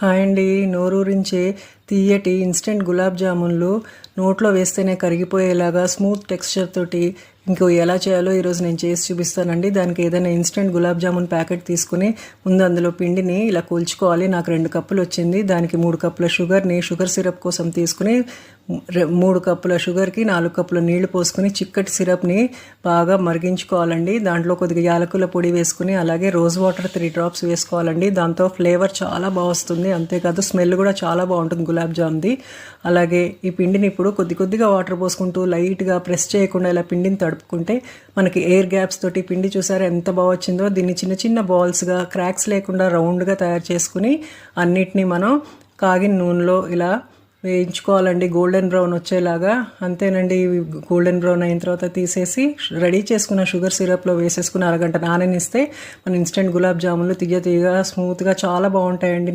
Hi అండి. నోరూరించే తియ్యటి instant gulab జామున్లు నోట్లో వేస్తేనే కరిగిపోయేలాగా స్మూత్ టెక్స్చర్ తోటి ఇంకో ఎలా చేయాలో ఈరోజు నేను చేసి చూపిస్తానండి. దానికి ఏదైనా ఇన్స్టెంట్ గులాబ్ జామున్ ప్యాకెట్ తీసుకుని ముందు అందులో పిండిని ఇలా కూల్చుకోవాలి. నాకు 2 కప్పులు వచ్చింది. దానికి 3 కప్పుల షుగర్ని షుగర్ సిరప్ కోసం తీసుకుని 3 కప్పుల షుగర్కి 4 కప్పుల నీళ్లు పోసుకుని చిక్కటి సిరప్ని బాగా మరిగించుకోవాలండి. దాంట్లో కొద్దిగా యాలకుల పొడి వేసుకుని అలాగే రోజ్ వాటర్ 3 డ్రాప్స్ వేసుకోవాలండి. దాంతో ఫ్లేవర్ చాలా బాగా వస్తుంది. అంతేకాదు స్మెల్ కూడా చాలా బాగుంటుంది గులాబ్ జామ్ది. అలాగే ఈ పిండిని ఇప్పుడు కొద్దిగా వాటర్ పోసుకుంటూ లైట్గా ప్రెస్ చేయకుండా ఇలా పిండిని తడుపుకుంటే మనకి ఎయిర్ గ్యాప్స్ తోటి పిండి చూసారా ఎంత బాగా వచ్చిందో. దీన్ని చిన్న చిన్న బాల్స్గా క్రాక్స్ లేకుండా రౌండ్గా తయారు చేసుకుని అన్నిటినీ మనం కాగిన నూనెలో ఇలా వేయించుకోవాలండి, గోల్డెన్ బ్రౌన్ వచ్చేలాగా. అంతేనండి. గోల్డెన్ బ్రౌన్ అయిన తర్వాత తీసేసి రెడీ చేసుకున్న షుగర్ సిరప్లో వేసేసుకుని అరగంట నాననిస్తే మన ఇన్స్టెంట్ గులాబ్ జామున్లు తీయగా స్మూత్గా చాలా బాగుంటాయండి.